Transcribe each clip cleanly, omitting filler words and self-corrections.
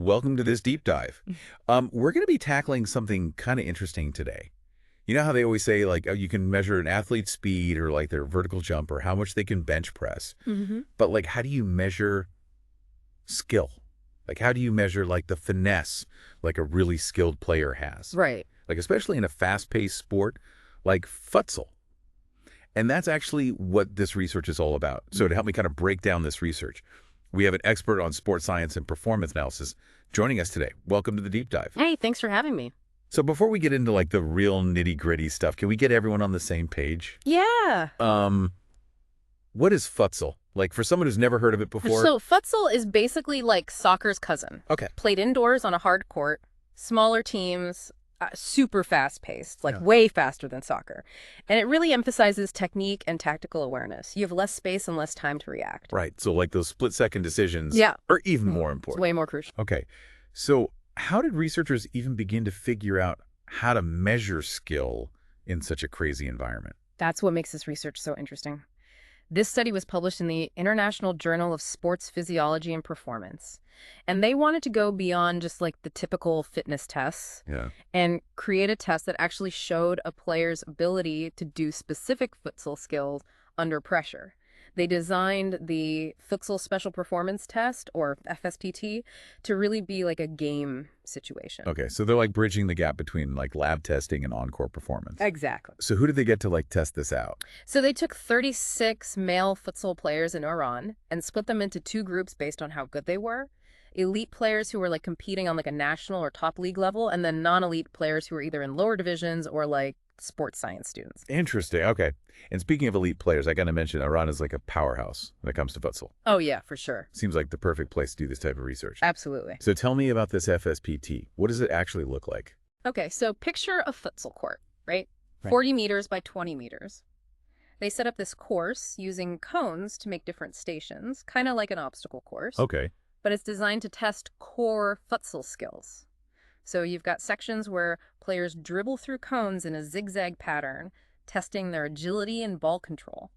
welcome to this deep dive. We're going to be tackling something kind of interesting today. You know how they always say, like, oh, you can measure an athlete's speed or, like, their vertical jump or how much they can bench press. But, like, how do you measure skill? Like, how do you measure, like, the finesse like a really skilled player has? Right. Like, especially in a fast-paced sport like futsal. And that's actually what this research is all about. So to help me kind of break down this research, we have an expert on sports science and performance analysis joining us today. Welcome to the deep dive. Hey, thanks for having me. So before we get into like the real nitty-gritty stuff, can we get everyone on the same page? Yeah. What is futsal? Like for someone who's never heard of it before? So futsal is basically like soccer's cousin. Okay. Played indoors on a hard court, smaller teams, super fast-paced, like way faster than soccer. And it really emphasizes technique and tactical awareness. You have less space and less time to react. Right. So like those split-second decisions Yeah. are even more It's important. way more crucial. Okay. So how did researchers even begin to figure out how to measure skill in such a crazy environment? That's what makes this research so interesting. This study was published in the International Journal of Sports Physiology and Performance. And they wanted to go beyond just like the typical fitness tests and create a test that actually showed a player's ability to do specific futsal skills under pressure. They designed the Futsal Special Performance Test, or FSPT, to really be like a game situation. Okay, so they're like bridging the gap between like lab testing and on-court performance. Exactly. So who did they get to like test this out? So they took 36 male futsal players in Iran and split them into two groups based on how good they were. Elite players who were like competing on like a national or top league level, and then non-elite players who were either in lower divisions or like sports science students. Interesting. Okay. And speaking of elite players, I got to mention Iran is like a powerhouse when it comes to futsal. Oh, yeah, for sure. Seems like the perfect place to do this type of research. Absolutely. So tell me about this FSPT. What does it actually look like? Okay, so picture a futsal court, right? 40 meters by 20 meters. They set up this course using cones to make different stations, kind of like an obstacle course. Okay. But it's designed to test core futsal skills. So you've got sections where players dribble through cones in a zigzag pattern, testing their agility and ball control.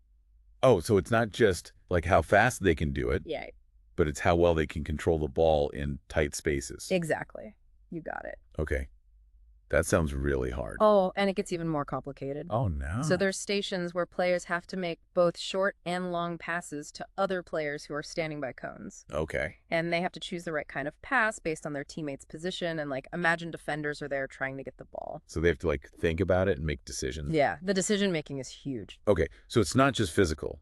Oh, so it's not just like how fast they can do it, Yeah, but it's how well they can control the ball in tight spaces. exactly. You got it. Okay. That sounds really hard. Oh, and it gets even more complicated. Oh, no. So there's stations where players have to make both short and long passes to other players who are standing by cones. Okay. And they have to choose the right kind of pass based on their teammate's position. And like, imagine defenders are there trying to get the ball. So they have to like think about it and make decisions. Yeah, the decision making is huge. Okay. So it's not just physical.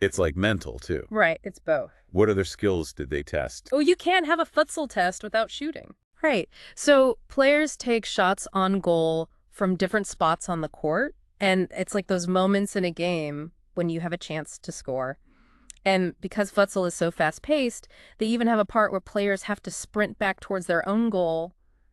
It's like mental too. Right, it's both. What other skills did they test? Oh, you can't have a futsal test without shooting. Right. So players take shots on goal from different spots on the court. And it's like those moments in a game when you have a chance to score. And because futsal is so fast-paced, they even have a part where players have to sprint back towards their own goal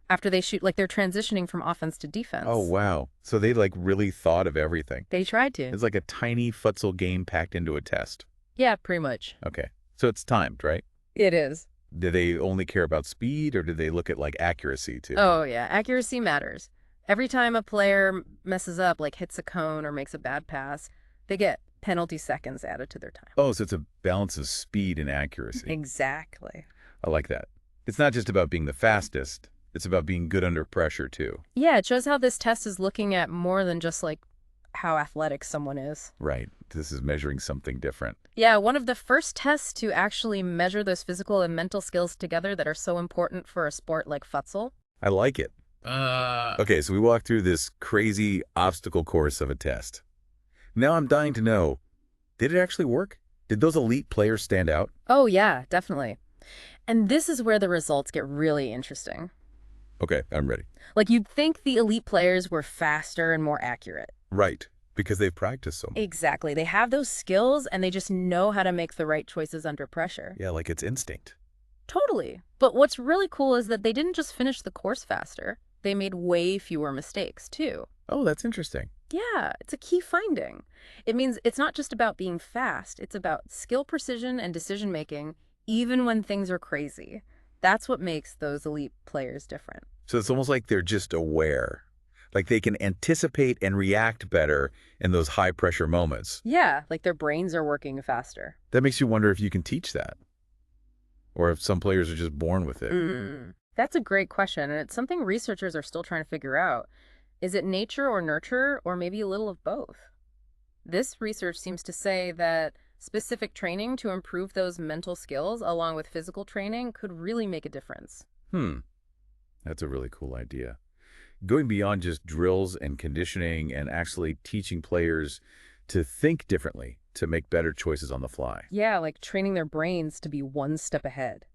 after they shoot, like they're transitioning from offense to defense. Oh, wow. So they like really thought of everything. They tried to. It's like a tiny futsal game packed into a test. Yeah, pretty much. Okay. So it's timed, right? It is. Did they only care about speed or did they look at like accuracy too? Oh, yeah. Accuracy matters. Every time a player messes up, like hits a cone or makes a bad pass, they get penalty seconds added to their time. Oh, so it's a balance of speed and accuracy. Exactly. I like that. It's not just about being the fastest. It's about being good under pressure too. Yeah, it shows how this test is looking at more than just like how athletic someone is. Right. This is measuring something different. Yeah, one of the first tests to actually measure those physical and mental skills together that are so important for a sport like futsal. I like it. Okay, so we walked through this crazy obstacle course of a test. Now I'm dying to know, did it actually work? Did those elite players stand out? Oh, yeah, definitely. And this is where the results get really interesting. Okay, I'm ready. Like, you'd think the elite players were faster and more accurate. Right, because they've practiced so much. Exactly. They have those skills and they just know how to make the right choices under pressure. Yeah, like it's instinct. Totally. But what's really cool is that they didn't just finish the course faster. They made way fewer mistakes, too. Oh, that's interesting. Yeah, it's a key finding. It means it's not just about being fast. It's about skill precision and decision-making, even when things are crazy. That's what makes those elite players different. So it's almost like they're just aware. Like they can anticipate and react better in those high-pressure moments. Yeah, like their brains are working faster. That makes you wonder if you can teach that. Or if some players are just born with it? That's a great question, and it's something researchers are still trying to figure out. Is it nature or nurture, or maybe a little of both? This research seems to say that specific training to improve those mental skills, along with physical training, could really make a difference. That's a really cool idea. Going beyond just drills and conditioning and actually teaching players to think differently, to make better choices on the fly. Yeah, like training their brains to be one step ahead.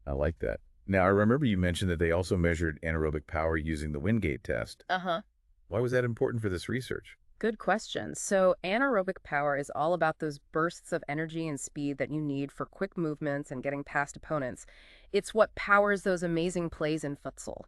I like that. Now, I remember you mentioned that they also measured anaerobic power using the Wingate test. Uh-huh. Why was that important for this research? Good question. So, anaerobic power is all about those bursts of energy and speed that you need for quick movements and getting past opponents. It's what powers those amazing plays in futsal.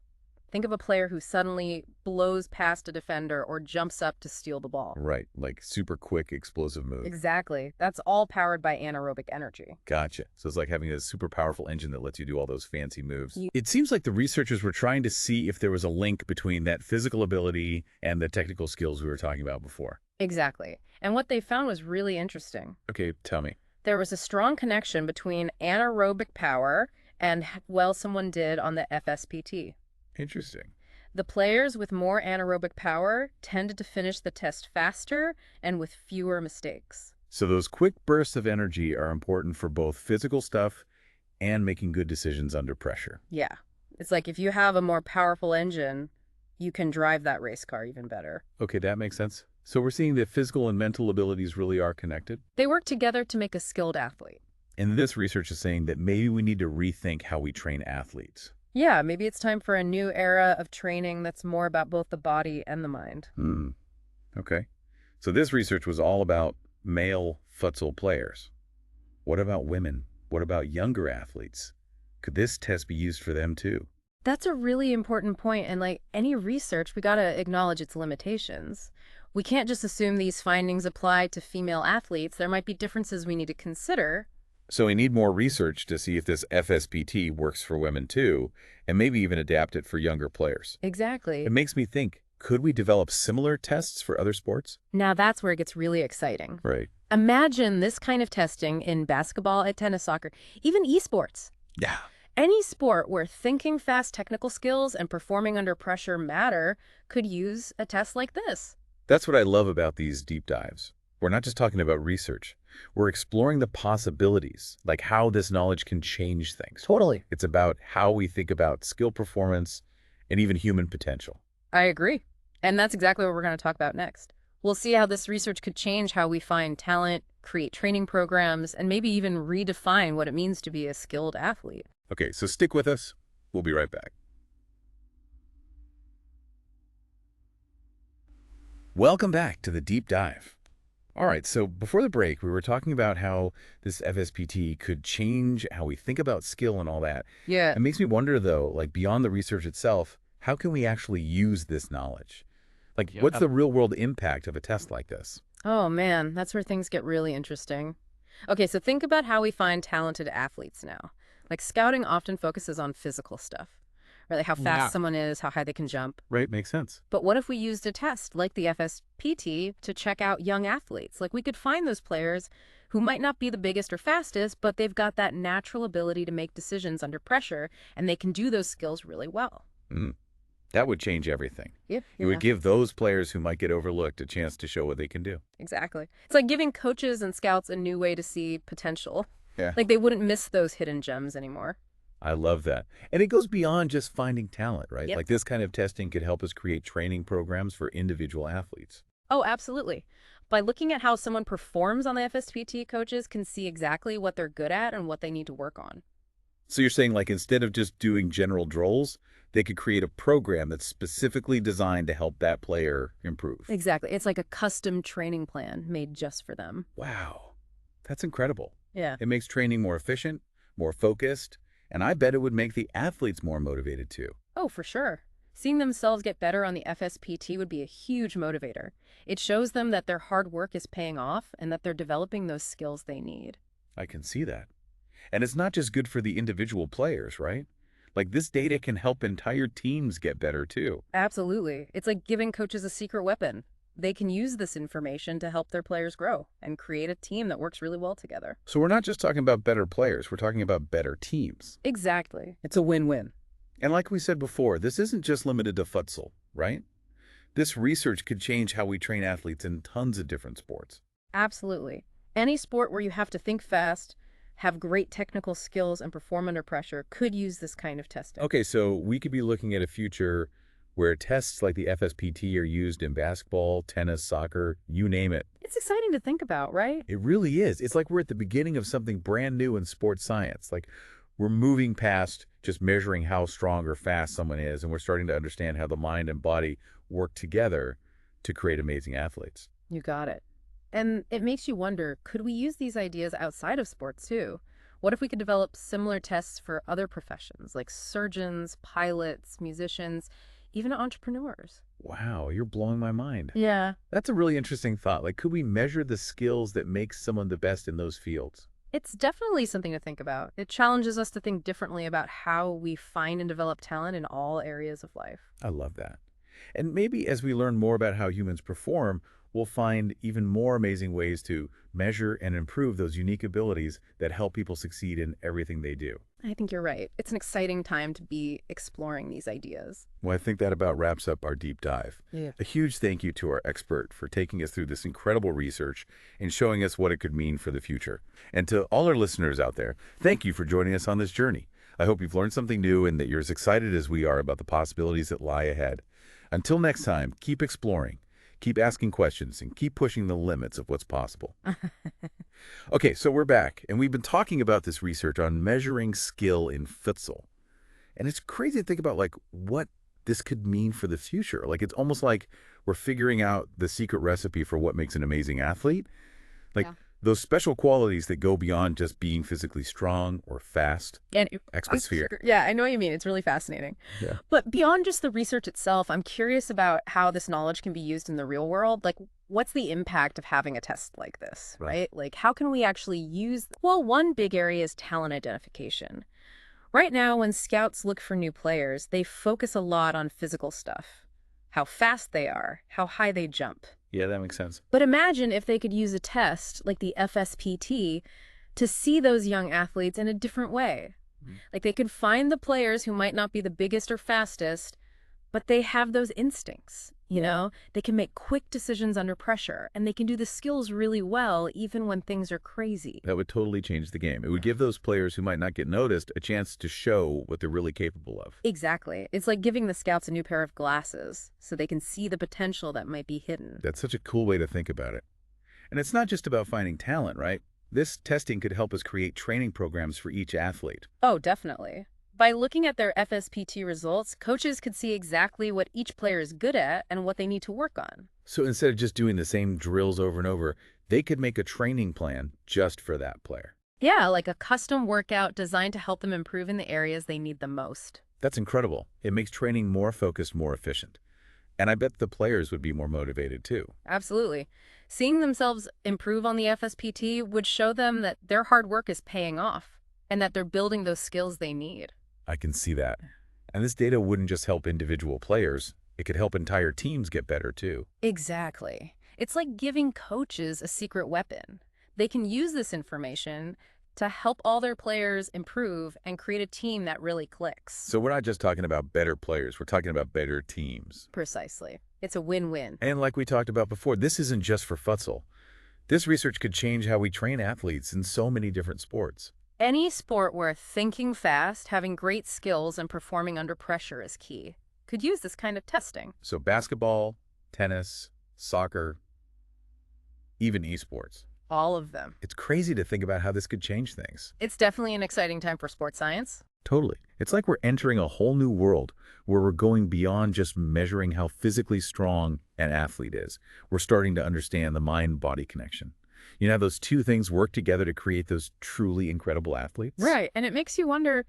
Think of a player who suddenly blows past a defender or jumps up to steal the ball. Right, like super quick, explosive move. Exactly. That's all powered by anaerobic energy. Gotcha. So it's like having a super powerful engine that lets you do all those fancy moves. You- It seems like the researchers were trying to see if there was a link between that physical ability and the technical skills we were talking about before. Exactly. And what they found was really interesting. Okay, tell me. There was a strong connection between anaerobic power and how well someone did on the FSPT. Interesting. The players with more anaerobic power tended to finish the test faster and with fewer mistakes. So those quick bursts of energy are important for both physical stuff and making good decisions under pressure. Yeah. It's like if you have a more powerful engine, you can drive that race car even better. Okay, that makes sense. So we're seeing that physical and mental abilities really are connected. They work together to make a skilled athlete. And this research is saying that maybe we need to rethink how we train athletes. Yeah, maybe it's time for a new era of training that's more about both the body and the mind. Okay. So this research was all about male futsal players. What about women? What about younger athletes? Could this test be used for them too? That's a really important point, and like any research, we gotta acknowledge its limitations. We can't just assume these findings apply to female athletes. There might be differences we need to consider. So we need more research to see if this FSPT works for women too, and maybe even adapt it for younger players. Exactly. It makes me think, could we develop similar tests for other sports? Now that's where it gets really exciting. Right. Imagine this kind of testing in basketball, tennis, soccer, even esports. Yeah. Any sport where thinking fast technical skills and performing under pressure matter could use a test like this. That's what I love about these deep dives. We're not just talking about research. We're exploring the possibilities, like how this knowledge can change things. Totally. It's about how we think about skill performance and even human potential. I agree. And that's exactly what we're going to talk about next. We'll see how this research could change how we find talent, create training programs, and maybe even redefine what it means to be a skilled athlete. Okay, so stick with us. We'll be right back. Welcome back to the Deep Dive. All right, so before the break, we were talking about how this FSPT could change how we think about skill and all that. Yeah. It makes me wonder, though, like beyond the research itself, how can we actually use this knowledge? Like, what's the real-world impact of a test like this? Oh, man, that's where things get really interesting. Okay, so think about how we find talented athletes now. Like, scouting often focuses on physical stuff, right? Like how fast someone is, how high they can jump. Right, makes sense. But what if we used a test like the FSPT to check out young athletes? Like, we could find those players who might not be the biggest or fastest, but they've got that natural ability to make decisions under pressure, and they can do those skills really well. That would change everything. Yep. It would give those players who might get overlooked a chance to show what they can do. Exactly. It's like giving coaches and scouts a new way to see potential. Yeah. Like they wouldn't miss those hidden gems anymore. I love that. And it goes beyond just finding talent, right? Yep. Like this kind of testing could help us create training programs for individual athletes. Oh, absolutely. By looking at how someone performs on the FSPT, coaches can see exactly what they're good at and what they need to work on. So you're saying like instead of just doing general drills, they could create a program that's specifically designed to help that player improve. Exactly. It's like a custom training plan made just for them. Wow. That's incredible. Yeah. It makes training more efficient, more focused, and I bet it would make the athletes more motivated too. Oh, for sure. Seeing themselves get better on the FSPT would be a huge motivator. It shows them that their hard work is paying off and that they're developing those skills they need. I can see that. And it's not just good for the individual players, right? Like this data can help entire teams get better too. Absolutely. It's like giving coaches a secret weapon. they can use this information to help their players grow and create a team that works really well together. So we're not just talking about better players, we're talking about better teams. Exactly. It's a win-win. And like we said before, this isn't just limited to futsal, right? This research could change how we train athletes in tons of different sports. Absolutely. Any sport where you have to think fast, have great technical skills, and perform under pressure could use this kind of testing. Okay, so we could be looking at a future where tests like the FSPT are used in basketball, tennis, soccer, you name it. It's exciting to think about, right? It really is. It's like we're at the beginning of something brand new in sports science. Like we're moving past just measuring how strong or fast someone is, and we're starting to understand how the mind and body work together to create amazing athletes. You got it. And it makes you wonder, could we use these ideas outside of sports too? What if we could develop similar tests for other professions like surgeons, pilots, musicians, even entrepreneurs? Wow, you're blowing my mind. Yeah. That's a really interesting thought. Like, could we measure the skills that make someone the best in those fields? It's definitely something to think about. It challenges us to think differently about how we find and develop talent in all areas of life. I love that. And maybe as we learn more about how humans perform, we'll find even more amazing ways to measure and improve those unique abilities that help people succeed in everything they do. I think you're right. It's an exciting time to be exploring these ideas. Well, I think that about wraps up our deep dive. Yeah. A huge thank you to our expert for taking us through this incredible research and showing us what it could mean for the future. And to all our listeners out there, thank you for joining us on this journey. I hope you've learned something new and that you're as excited as we are about the possibilities that lie ahead. Until next time, keep exploring, keep asking questions, and keep pushing the limits of what's possible. Okay, so we're back, and we've been talking about this research on measuring skill in futsal. And it's crazy to think about, like, what this could mean for the future. Like, it's almost like we're figuring out the secret recipe for what makes an amazing athlete. Like, those special qualities that go beyond just being physically strong or fast. And Expertsphere. yeah, I know what you mean. It's really fascinating. Yeah. But beyond just the research itself, I'm curious about how this knowledge can be used in the real world. Like, what's the impact of having a test like this, right? Like, how can we actually use... Well, one big area is talent identification. Right now, when scouts look for new players, they focus a lot on physical stuff. How fast they are, how high they jump. Yeah, that makes sense. But imagine if they could use a test like the FSPT to see those young athletes in a different way. Like they could find the players who might not be the biggest or fastest, but they have those instincts, you know? They can make quick decisions under pressure, and they can do the skills really well even when things are crazy. That would totally change the game. It would give those players who might not get noticed a chance to show what they're really capable of. Exactly. It's like giving the scouts a new pair of glasses so they can see the potential that might be hidden. That's such a cool way to think about it. And it's not just about finding talent, right? This testing could help us create training programs for each athlete. Oh, definitely. By looking at their FSPT results, coaches could see exactly what each player is good at and what they need to work on. So instead of just doing the same drills over and over, they could make a training plan just for that player. Yeah, like a custom workout designed to help them improve in the areas they need the most. That's incredible. It makes training more focused, more efficient. And I bet the players would be more motivated too. Absolutely. Seeing themselves improve on the FSPT would show them that their hard work is paying off and that they're building those skills they need. I can see that. And this data wouldn't just help individual players. It could help entire teams get better too. Exactly. It's like giving coaches a secret weapon. They can use this information to help all their players improve and create a team that really clicks. So we're not just talking about better players, we're talking about better teams. Precisely. It's a win-win. And like we talked about before, this isn't just for futsal. This research could change how we train athletes in so many different sports. Any sport where thinking fast, having great skills, and performing under pressure is key could use this kind of testing. So basketball, tennis, soccer, even esports. All of them. It's crazy to think about how this could change things. It's definitely an exciting time for sports science. Totally. It's like we're entering a whole new world where we're going beyond just measuring how physically strong an athlete is. We're starting to understand the mind-body connection. You know, those two things work together to create those truly incredible athletes. Right. And it makes you wonder,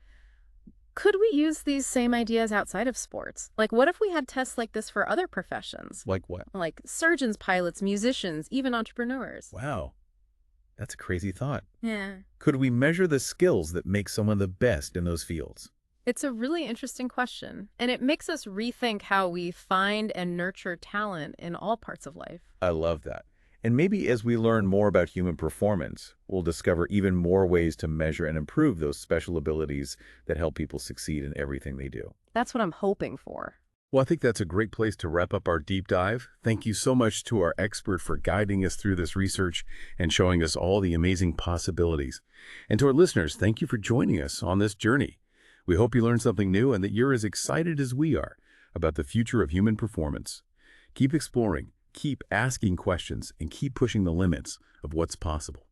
could we use these same ideas outside of sports? Like, what if we had tests like this for other professions? Like what? Like surgeons, pilots, musicians, even entrepreneurs. Wow. That's a crazy thought. Yeah. Could we measure the skills that make someone the best in those fields? It's a really interesting question, and it makes us rethink how we find and nurture talent in all parts of life. I love that. And maybe as we learn more about human performance, we'll discover even more ways to measure and improve those special abilities that help people succeed in everything they do. That's what I'm hoping for. Well, I think that's a great place to wrap up our deep dive. Thank you so much to our expert for guiding us through this research and showing us all the amazing possibilities. And to our listeners, thank you for joining us on this journey. We hope you learned something new and that you're as excited as we are about the future of human performance. Keep exploring, keep asking questions, and keep pushing the limits of what's possible.